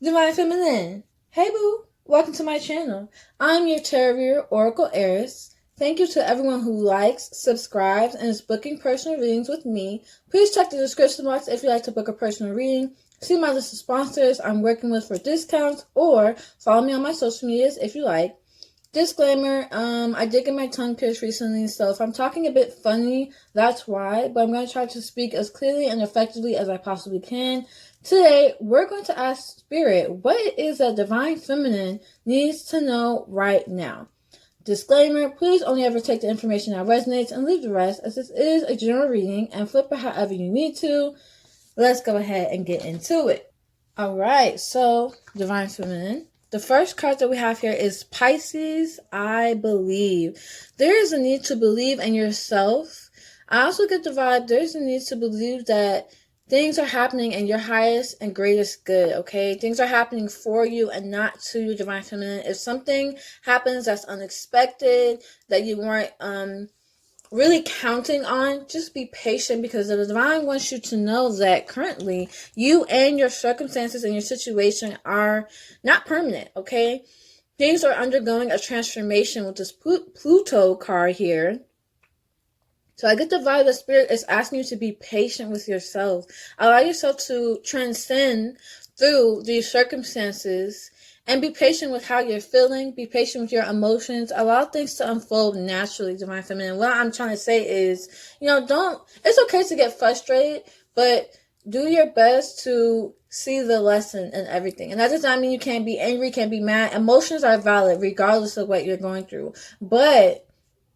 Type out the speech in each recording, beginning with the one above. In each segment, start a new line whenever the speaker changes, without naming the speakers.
Divine Feminine. Hey boo, welcome to my channel. I'm your tarot reader, Oracle Eris. Thank you to everyone who likes, subscribes, and is booking personal readings with me. Please check the description box if you'd like to book a personal reading. See my list of sponsors I'm working with for discounts, or follow me on my social medias if you like. Disclaimer, I did get my tongue pierced recently, so if I'm talking a bit funny, that's why, but I'm going to try to speak as clearly and effectively as I possibly can. Today, we're going to ask Spirit what it is that Divine Feminine needs to know right now. Disclaimer, please only ever take the information that resonates and leave the rest, as this is a general reading, and flip it however you need to. Let's go ahead and get into it. Alright, so Divine Feminine. The first card that we have here is Pisces, I believe. There is a need to believe in yourself. I also get the vibe there's a need to believe that things are happening in your highest and greatest good, okay? Things are happening for you and not to you, Divine Feminine. If something happens that's unexpected, that you weren't really counting on, just be patient, because the Divine wants you to know that currently you and your circumstances and your situation are not permanent, okay? Things are undergoing a transformation with this Pluto card here. So I get the vibe that Spirit is asking you to be patient with yourself. Allow yourself to transcend through these circumstances and be patient with how you're feeling. Be patient with your emotions. Allow things to unfold naturally, Divine Feminine. What I'm trying to say is, it's okay to get frustrated, but do your best to see the lesson in everything. And that does not mean you can't be angry, can't be mad. Emotions are valid regardless of what you're going through. But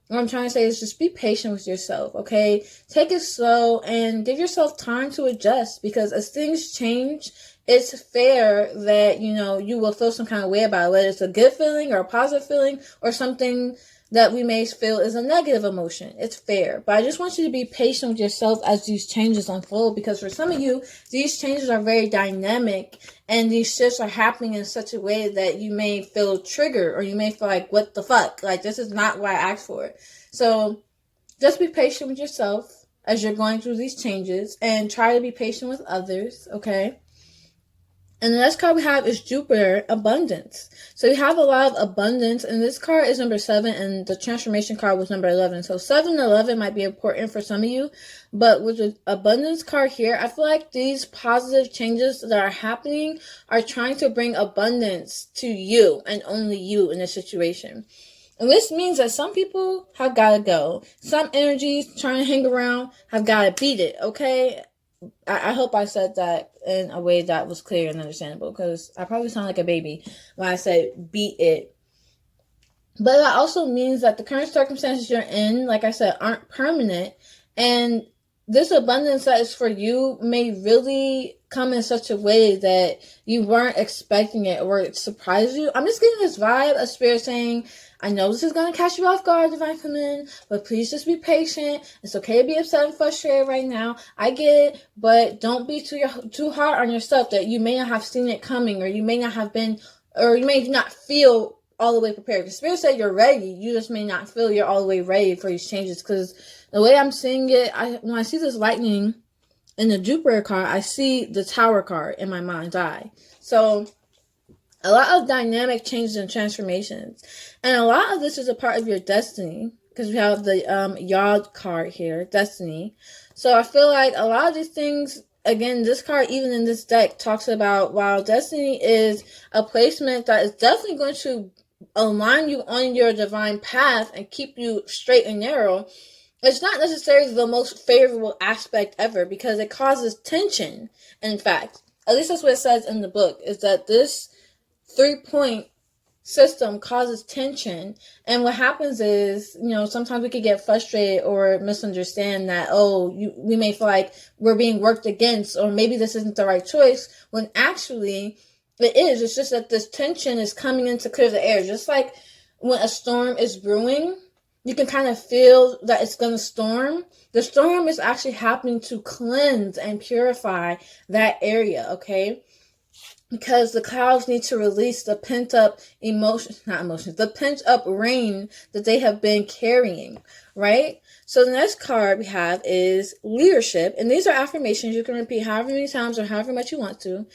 what I'm trying to say is just be patient with yourself, okay? Take it slow and give yourself time to adjust, because as things change, it's fair that, you will feel some kind of way about it, whether it's a good feeling or a positive feeling or something that we may feel is a negative emotion. It's fair. But I just want you to be patient with yourself as these changes unfold, because for some of you, these changes are very dynamic and these shifts are happening in such a way that you may feel triggered, or you may feel like, what the fuck? Like, this is not what I asked for. So just be patient with yourself as you're going through these changes, and try to be patient with others, okay? And the next card we have is Jupiter, Abundance. So we have a lot of abundance, and this card is number 7, and the transformation card was number 11. So 7 and 11 might be important for some of you, but with the abundance card here, I feel like these positive changes that are happening are trying to bring abundance to you and only you in this situation. And this means that some people have got to go. Some energies trying to hang around have got to beat it, okay? I hope I said that in a way that was clear and understandable, because I probably sound like a baby when I said beat it. But that also means that the current circumstances you're in, like I said, aren't permanent. And this abundance that is for you may really come in such a way that you weren't expecting it, or it surprised you. I'm just getting this vibe of Spirit saying, I know this is going to catch you off guard, Divine Feminine, but please just be patient. It's okay to be upset and frustrated right now. I get it, but don't be too hard on yourself that you may not have seen it coming, or you may not have been, or you may not feel all the way prepared. Because Spirit said you're ready. You just may not feel you're all the way ready for these changes. Because the way I'm seeing it, when I see this lightning in the Jupiter card, I see the Tower card in my mind's eye. So a lot of dynamic changes and transformations. And a lot of this is a part of your destiny, because we have the Yod card here, Destiny. So I feel like a lot of these things, again, this card, even in this deck, talks about, while Destiny is a placement that is definitely going to align you on your divine path and keep you straight and narrow, it's not necessarily the most favorable aspect ever, because it causes tension. In fact, at least that's what it says in the book, is that this 3-point system causes tension. And what happens is, sometimes we could get frustrated or misunderstand that, we may feel like we're being worked against, or maybe this isn't the right choice, when actually it is. It's just that this tension is coming in to clear the air. Just like when a storm is brewing, you can kind of feel that it's going to storm. The storm is actually happening to cleanse and purify that area, okay? Because the clouds need to release the pent-up the pent-up rain that they have been carrying, right? So the next card we have is Leadership. And these are affirmations you can repeat however many times or however much you want to.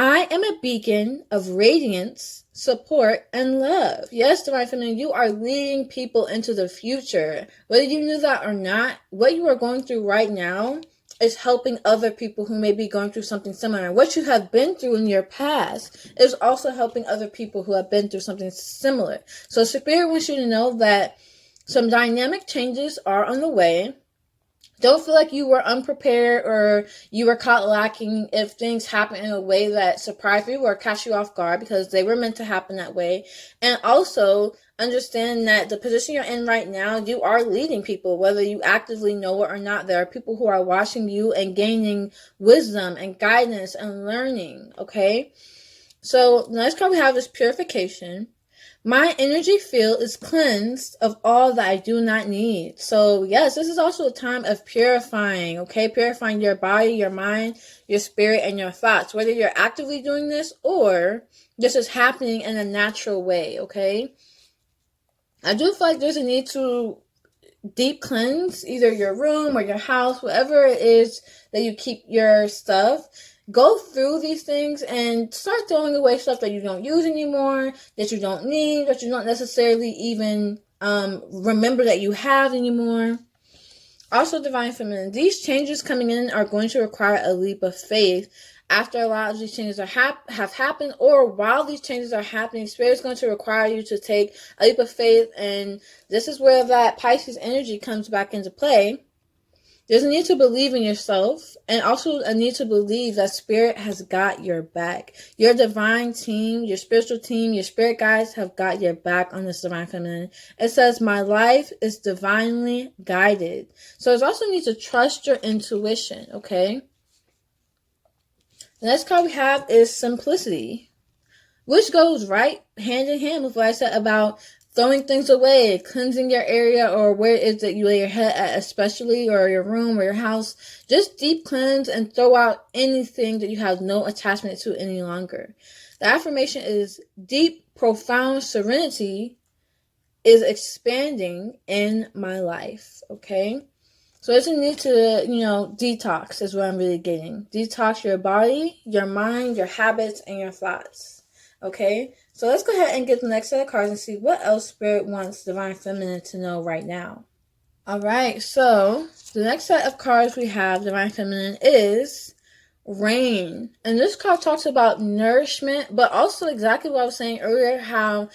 I am a beacon of radiance, support, and love. Yes, Divine Feminine, you are leading people into the future. Whether you knew that or not, what you are going through right now is helping other people who may be going through something similar. What you have been through in your past is also helping other people who have been through something similar. So Spirit wants you to know that some dynamic changes are on the way. Don't feel like you were unprepared or you were caught lacking if things happen in a way that surprised you or catch you off guard, because they were meant to happen that way. And also understand that the position you're in right now, you are leading people, whether you actively know it or not. There are people who are watching you and gaining wisdom and guidance and learning, okay? So the next card we have is Purification. My energy field is cleansed of all that I do not need. So yes, this is also a time of purifying, okay? Purifying your body, your mind, your spirit, and your thoughts. Whether you're actively doing this or this is happening in a natural way, okay? I do feel like there's a need to deep cleanse either your room or your house, whatever it is that you keep your stuff. Go through these things and start throwing away stuff that you don't use anymore, that you don't need, that you don't necessarily even remember that you have anymore. Also, Divine Feminine, these changes coming in are going to require a leap of faith. After a lot of these changes have happened, or while these changes are happening, Spirit is going to require you to take a leap of faith, and this is where that Pisces energy comes back into play. There's a need to believe in yourself, and also a need to believe that Spirit has got your back. Your divine team, your spiritual team, your spirit guides have got your back on this Divine Feminine. It says, my life is divinely guided. So there's also a need to trust your intuition, okay? The next card we have is Simplicity, which goes right hand in hand with what I said about throwing things away, cleansing your area or where it is that you lay your head at, especially, or your room or your house. Just deep cleanse and throw out anything that you have no attachment to any longer. The affirmation is deep, profound serenity is expanding in my life, okay? So there's a need to, detox is what I'm really getting. Detox your body, your mind, your habits, and your thoughts, okay? So let's go ahead and get the next set of cards and see what else Spirit wants Divine Feminine to know right now. All right, so the next set of cards we have, Divine Feminine, is Rain. And this card talks about nourishment, but also exactly what I was saying earlier, how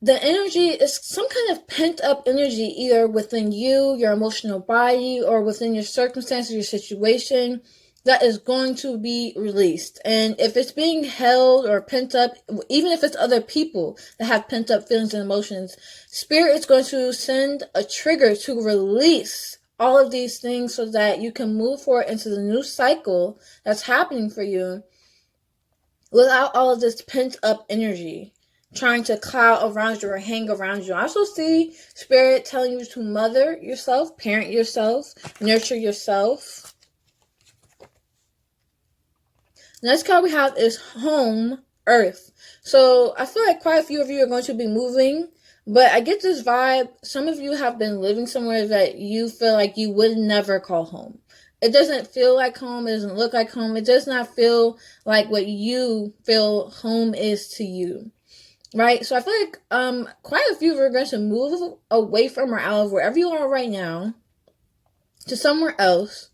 the energy is some kind of pent-up energy, either within you, your emotional body, or within your circumstances, your situation, that is going to be released. And if it's being held or pent up, even if it's other people that have pent up feelings and emotions, Spirit is going to send a trigger to release all of these things so that you can move forward into the new cycle that's happening for you without all of this pent up energy trying to cloud around you or hang around you. I also see Spirit telling you to mother yourself, parent yourself, nurture yourself. The next card we have is Home, Earth. So I feel like quite a few of you are going to be moving, but I get this vibe. Some of you have been living somewhere that you feel like you would never call home. It doesn't feel like home. It doesn't look like home. It does not feel like what you feel home is to you, right? So I feel like quite a few of you are going to move away from or out of wherever you are right now to somewhere else.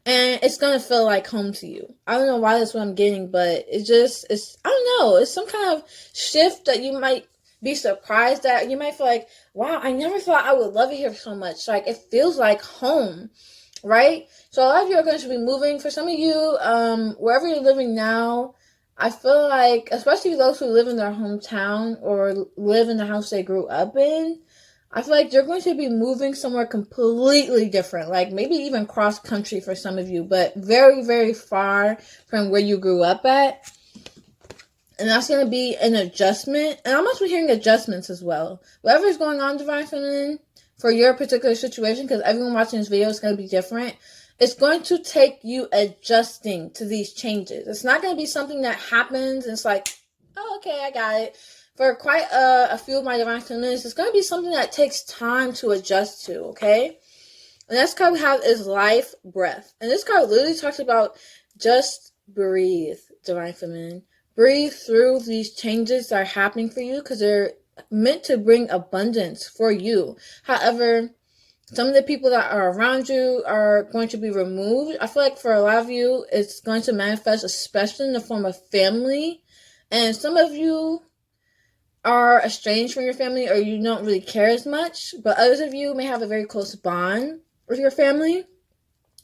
And it's going to feel like home to you. I don't know why that's what I'm getting, but it's I don't know. It's some kind of shift that you might be surprised at. You might feel like, wow, I never thought I would love it here so much. Like, it feels like home, right? So a lot of you are going to be moving. For some of you, wherever you're living now, I feel like, especially those who live in their hometown or live in the house they grew up in, I feel like you're going to be moving somewhere completely different, like maybe even cross country for some of you, but very, very far from where you grew up at. And that's going to be an adjustment. And I'm also hearing adjustments as well. Whatever is going on, Divine Feminine, for your particular situation, because everyone watching this video is going to be different, it's going to take you adjusting to these changes. It's not going to be something that happens and it's like, oh, okay, I got it. For quite a few of my Divine Feminines, it's going to be something that takes time to adjust to, okay? The next card we have is Life, Breath. And this card literally talks about just breathe. Divine Feminine. Breathe through these changes that are happening for you because they're meant to bring abundance for you. However, some of the people that are around you are going to be removed. I feel like for a lot of you, it's going to manifest, especially in the form of family. And some of you are estranged from your family or you don't really care as much. But others of you may have a very close bond with your family.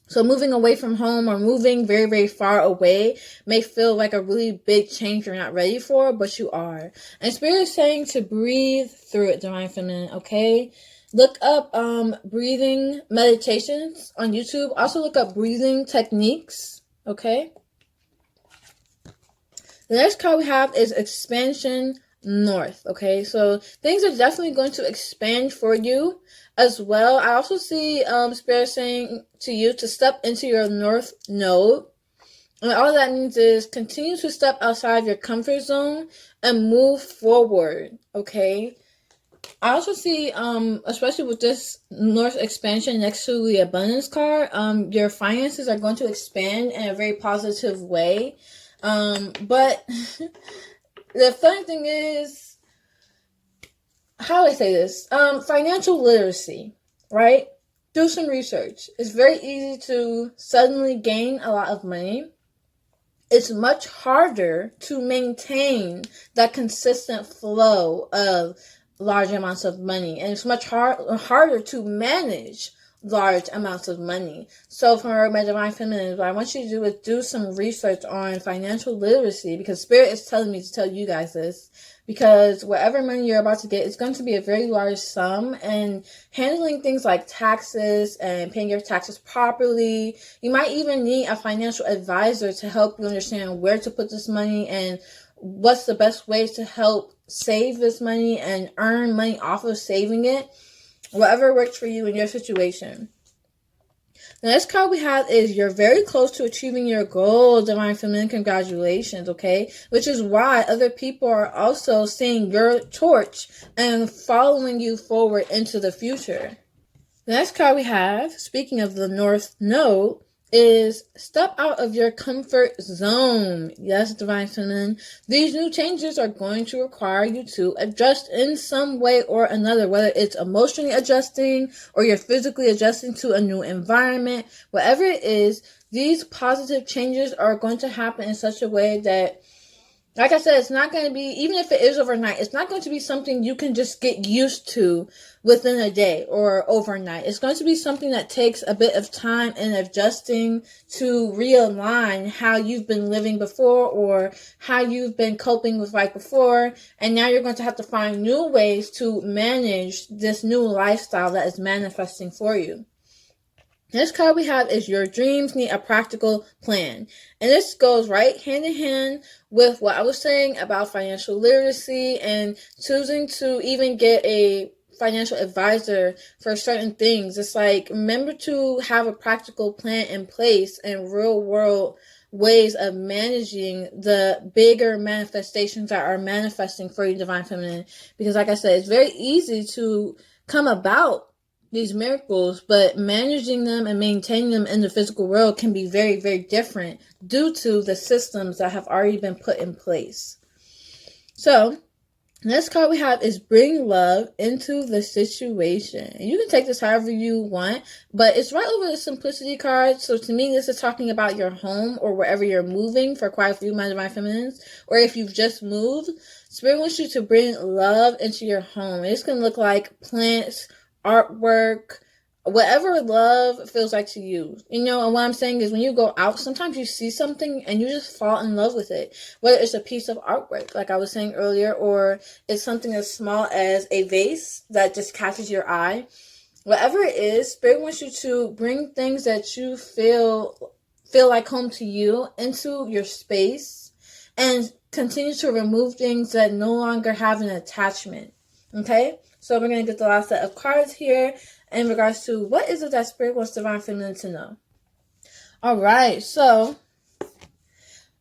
So moving away from home or moving very, very far away may feel like a really big change you're not ready for, but you are. And Spirit is saying to breathe through it, Divine Feminine, okay? Look up breathing meditations on YouTube. Also look up breathing techniques, okay? The next card we have is Expansion North, okay? So things are definitely going to expand for you as well. I also see Spirit saying to you to step into your North Node. And all that means is continue to step outside your comfort zone and move forward, okay? I also see, especially with this North expansion next to the abundance card, your finances are going to expand in a very positive way. But the funny thing is, how do I say this? Financial literacy, right? Do some research. It's very easy to suddenly gain a lot of money. It's much harder to maintain that consistent flow of large amounts of money, and it's much harder to manage large amounts of money. So for my Divine Feminine, what I want you to do is do some research on financial literacy, because Spirit is telling me to tell you guys this, because whatever money you're about to get is going to be a very large sum, and handling things like taxes and paying your taxes properly, you might even need a financial advisor to help you understand where to put this money and what's the best ways to help save this money and earn money off of saving it. Whatever works for you in your situation. The next card we have is you're very close to achieving your goal, Divine Feminine. Congratulations, okay? Which is why other people are also seeing your torch and following you forward into the future. The next card we have, speaking of the North Node, is step out of your comfort zone. Yes, Divine Feminine. These new changes are going to require you to adjust in some way or another, whether it's emotionally adjusting or you're physically adjusting to a new environment. Whatever it is, these positive changes are going to happen in such a way that, like I said, it's not going to be, even if it is overnight, it's not going to be something you can just get used to within a day or overnight. It's going to be something that takes a bit of time and adjusting to realign how you've been living before or how you've been coping with life before. And now you're going to have to find new ways to manage this new lifestyle that is manifesting for you. Next card we have is your dreams need a practical plan. And this goes right hand in hand with what I was saying about financial literacy and choosing to even get a financial advisor for certain things. It's like, remember to have a practical plan in place and real world ways of managing the bigger manifestations that are manifesting for you, Divine Feminine. Because like I said, it's very easy to come about these miracles, but managing them and maintaining them in the physical world can be very, very different due to the systems that have already been put in place. So, next card we have is bring love into the situation. You can take this however you want, but it's right over the simplicity card. So to me, this is talking about your home or wherever you're moving for quite a few of my Divine Feminines, or if you've just moved. Spirit wants you to bring love into your home. It's going to look like plants, artwork, whatever love feels like to you. You know, and what I'm saying is when you go out, sometimes you see something and you just fall in love with it. Whether it's a piece of artwork, like I was saying earlier, or it's something as small as a vase that just catches your eye. Whatever it is, Spirit wants you to bring things that you feel like home to you into your space and continue to remove things that no longer have an attachment. Okay? So we're going to get the last set of cards here in regards to what is it that Spirit wants Divine Feminine to know. All right, so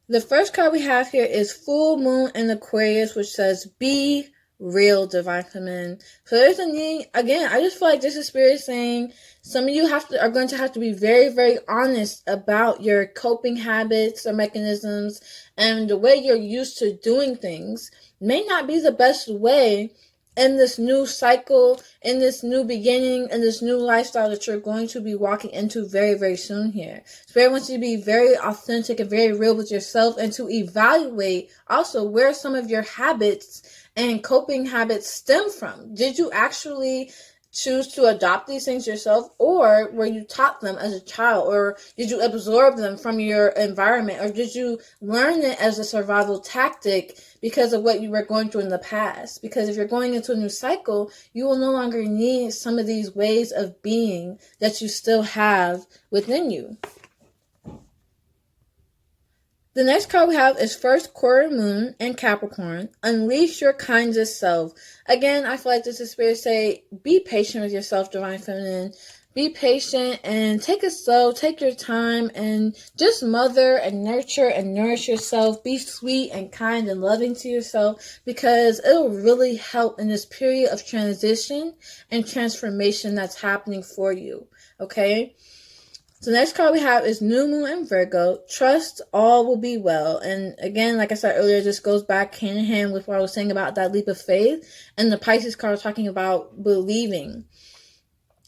the first card we have here is Full Moon in Aquarius, which says, be real, Divine Feminine. So there's a need, again, I just feel like this is Spirit saying some of you are going to have to be very, very honest about your coping habits or mechanisms, and the way you're used to doing things may not be the best way in this new cycle, in this new beginning, in this new lifestyle that you're going to be walking into very, very soon here. Spirit wants you to be very authentic and very real with yourself, and to evaluate also where some of your habits and coping habits stem from. Did you actually choose to adopt these things yourself, or were you taught them as a child, or did you absorb them from your environment, or did you learn it as a survival tactic because of what you were going through in the past? Because if you're going into a new cycle, you will no longer need some of these ways of being that you still have within you. The next card we have is first quarter moon in Capricorn. Unleash your kindest self. Again, I feel like this is Spirit say, be patient with yourself, Divine Feminine. Be patient and take it slow. Take your time and just mother and nurture and nourish yourself. Be sweet and kind and loving to yourself, because it'll really help in this period of transition and transformation that's happening for you. Okay? So the next card we have is New Moon in Virgo. Trust all will be well. And again, like I said earlier, this goes back hand in hand with what I was saying about that leap of faith. And the Pisces card talking about believing.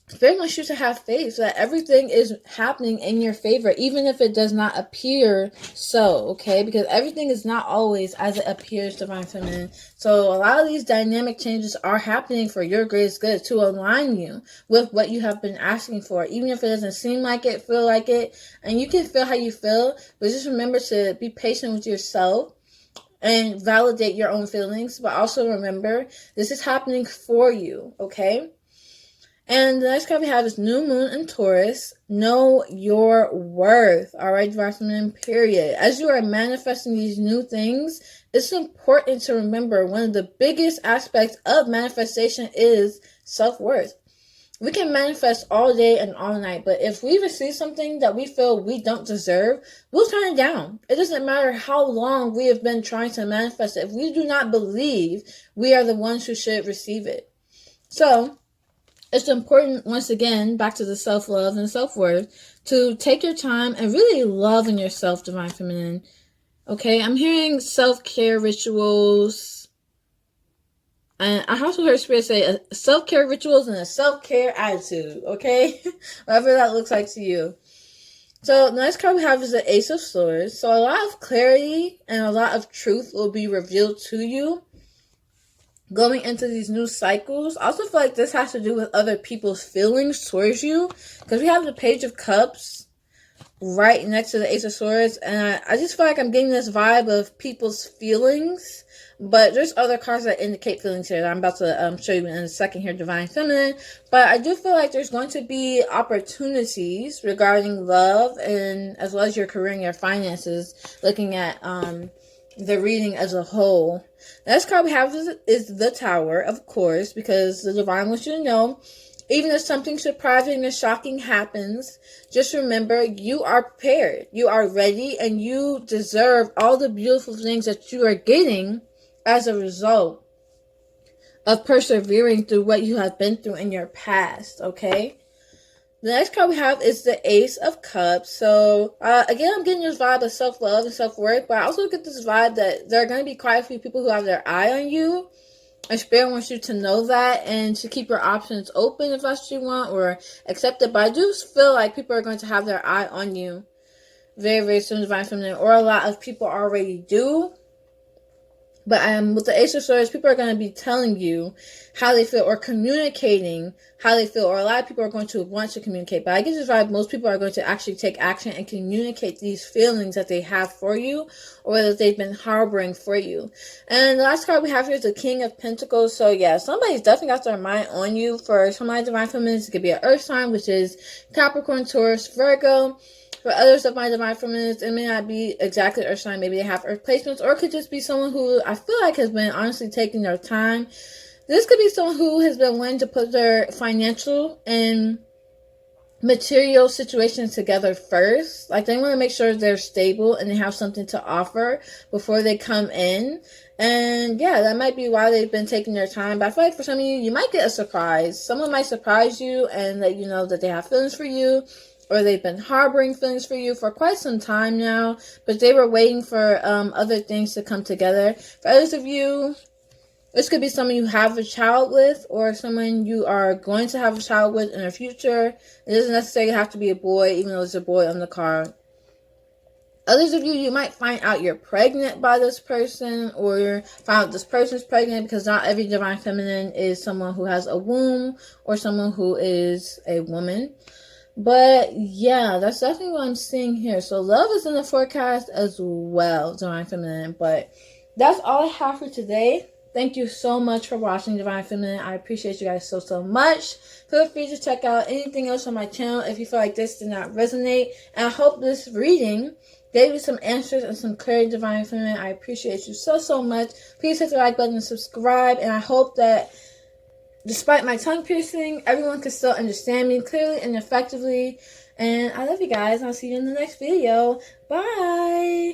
Spirit wants you to have faith that everything is happening in your favor, even if it does not appear so, okay? Because everything is not always as it appears, Divine Feminine. So a lot of these dynamic changes are happening for your greatest good, to align you with what you have been asking for, even if it doesn't seem like it, feel like it. And you can feel how you feel, but just remember to be patient with yourself and validate your own feelings. But also remember, this is happening for you, okay? And the next card we have is New Moon in Taurus. Know your worth. All right, Divine Feminine, period. As you are manifesting these new things, it's important to remember one of the biggest aspects of manifestation is self-worth. We can manifest all day and all night, but if we receive something that we feel we don't deserve, we'll turn it down. It doesn't matter how long we have been trying to manifest it. If we do not believe we are the ones who should receive it. So it's important, once again, back to the self-love and self-worth, to take your time and really love in yourself, Divine Feminine. Okay, I'm hearing self-care rituals. And I also heard Spirit say self-care rituals and a self-care attitude, okay? Whatever that looks like to you. So the next card we have is the Ace of Swords. So a lot of clarity and a lot of truth will be revealed to you going into these new cycles. I also feel like this has to do with other people's feelings towards you, because we have the Page of Cups right next to the Ace of Swords, and I just feel like I'm getting this vibe of people's feelings, but there's other cards that indicate feelings here that I'm about to show you in a second here, Divine Feminine. But I do feel like there's going to be opportunities regarding love, and as well as your career and your finances, looking at the reading as a whole. The next card we have is the Tower, of course, because the Divine wants you to know, even if something surprising and shocking happens, just remember you are prepared, you are ready, and you deserve all the beautiful things that you are getting as a result of persevering through what you have been through in your past, okay? The next card we have is the Ace of Cups. So, again, I'm getting this vibe of self-love and self-worth, but I also get this vibe that there are going to be quite a few people who have their eye on you. And Spirit wants you to know that and to keep your options open if that's what you want, or accept it. But I do feel like people are going to have their eye on you very, very soon, Divine Feminine, or a lot of people already do. But with the Ace of Swords, people are going to be telling you how they feel or communicating how they feel, or a lot of people are going to want to communicate. But I get this vibe most people are going to actually take action and communicate these feelings that they have for you, or that they've been harboring for you. And the last card we have here is the King of Pentacles. So yeah, somebody's definitely got their mind on you. For somebody, Divine Feminine, it could be an Earth sign, which is Capricorn, Taurus, Virgo. For others of my Divine Feminines, it may not be exactly Earth sign. Maybe they have Earth placements, or it could just be someone who I feel like has been honestly taking their time. This could be someone who has been willing to put their financial and material situation together first. Like, they want to make sure they're stable and they have something to offer before they come in. And yeah, that might be why they've been taking their time. But I feel like for some of you, you might get a surprise. Someone might surprise you and let you know that they have feelings for you, or they've been harboring feelings for you for quite some time now, but they were waiting for other things to come together. For others of you, this could be someone you have a child with, or someone you are going to have a child with in the future. It doesn't necessarily have to be a boy, even though there's a boy on the card. Others of you, you might find out you're pregnant by this person, or find out this person's pregnant, because not every divine feminine is someone who has a womb or someone who is a woman. But yeah, that's definitely what I'm seeing here. So love is in the forecast as well, divine feminine. But that's all I have for today. Thank you so much for watching, divine feminine. I appreciate you guys so much. Feel free to check out anything else on my channel if you feel like this did not resonate. And I hope this reading gave you some answers and some clarity, divine feminine. I appreciate you so much. Please hit the like button and subscribe. And I hope that despite my tongue piercing, everyone can still understand me clearly and effectively. And I love you guys. I'll see you in the next video. Bye.